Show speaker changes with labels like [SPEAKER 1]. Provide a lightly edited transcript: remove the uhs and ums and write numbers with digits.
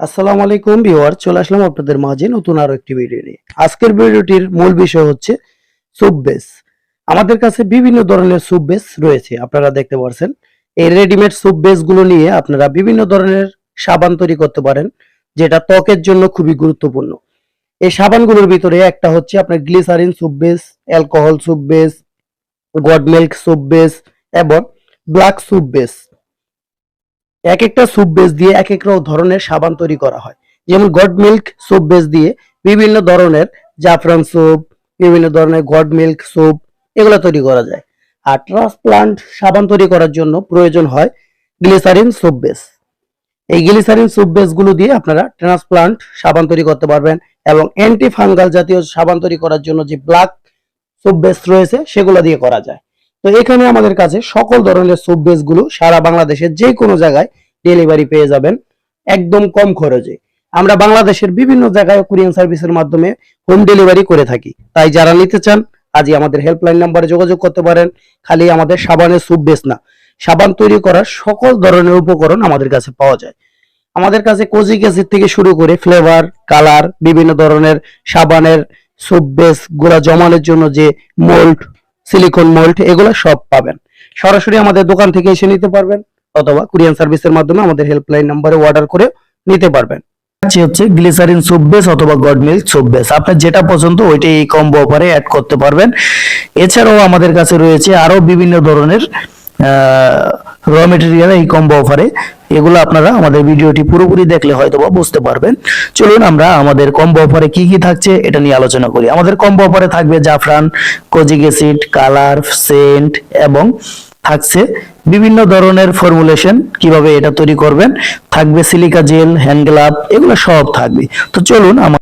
[SPEAKER 1] আসসালামু আলাইকুম ভিউয়ার, চলে আসলাম আপনাদের মাঝে নতুন আরো একটি ভিডিও নিয়ে। আজকের ভিডিওটির মূল বিষয় হচ্ছে সুপ বেস। আমাদের কাছে বিভিন্ন ধরনের সুপ বেস রয়েছে, আপনারা দেখতে পাচ্ছেন। এই রেডিমেড সুপ বেস গুলো নিয়ে আপনারা বিভিন্ন ধরনের সাবান তৈরি করতে পারেন, যেটা ত্বকের জন্য খুবই গুরুত্বপূর্ণ। এই সাবানগুলোর ভিতরে একটা হচ্ছে আপনার glycerin soap base, alcohol soap base, goat milk soap base এবং ব্ল্যাক সুপ বেস। এক একটা স্যুপ বেস দিয়ে এক এক ধরনের সাবান তৈরি করা হয়। যেমন গড মিল্ক স্যুপ বেস দিয়ে বিভিন্ন ধরনের জাফরান স্যুপ, বিভিন্ন ধরনের গড মিল্ক স্যুপ এগুলো তৈরি করা যায়। আর ট্রান্সপ্লান্ট সাবান তৈরি করার জন্য প্রয়োজন হয় গ্লিসারিন স্যুপ বেস। এই গ্লিসারিন স্যুপ বেস গুলো দিয়ে আপনারা ট্রান্সপ্লান্ট সাবান তৈরি করতে পারবেন, এবং অ্যান্টি ফাঙ্গাল জাতীয় সাবান তৈরি করার জন্য যে ব্ল্যাক স্যুপ বেস রয়েছে সেগুলো দিয়ে করা যায়। তো এখানে আমাদের কাছে সকল ধরনের স্যুপ বেস গুলো সারা বাংলাদেশের যে কোনো জায়গায় ডেলিভারি পেয়ে যাবেন একদম কম খরচে। আমরা বাংলাদেশের বিভিন্ন জায়গায় কুরিয়ার সার্ভিসের মাধ্যমে হোম ডেলিভারি করে থাকি। তাই যারা নিতে চান আজই আমাদের হেল্পলাইন নাম্বারে যোগাযোগ করতে পারেন। খালি আমাদের সাবানের স্যুপ বেস না, সাবান তৈরি করার সকল ধরনের উপকরণ আমাদের কাছে পাওয়া যায়। আমাদের কাছে কোজিক অ্যাসিড থেকে শুরু করে ফ্লেভার, কালার, বিভিন্ন ধরনের সাবানের সোপ বেস গুলা জমানোর জন্য যে মোল্ড, সিলিকন মোল্ড, এগুলো সব পাবেন। সরাসরি আমাদের দোকান থেকে এসে নিতে পারবেন, অথবা কুরিয়ার সার্ভিসের মাধ্যমে আমাদের হেল্পলাইন নম্বরে অর্ডার করে নিতে পারবেন। হচ্ছে গ্লিসারিন সোপ বেস অথবা গড মিল্ক সোপ বেস, আপনার যেটা পছন্দ ওইটাই এই কম্বো অফারে অ্যাড করতে পারবেন। এছাড়াও আমাদের কাছে রয়েছে আরো বিভিন্ন ধরনের র মেটেরিয়াল এই কম্বো অফারে। এগুলো আপনারা আমাদের ভিডিওটি পুরোপুরি দেখলে হয়তো বা বুঝতে পারবেন। চলুন আমরা আমাদের কম্বো অফারে কি কি থাকছে এটা নিয়ে আলোচনা করি। আমাদের কম্বো অফারে থাকবে জাফরান, কোজিক অ্যাসিড, কালার, সেন্ট এবং থাকছে বিভিন্ন ধরনের ফর্মুলেশন, কিভাবে এটা তৈরি করবেন, থাকবে সিলিকা জেল, হ্যান্ড গ্লাভ, এগুলো সব থাকবে। তো চলুন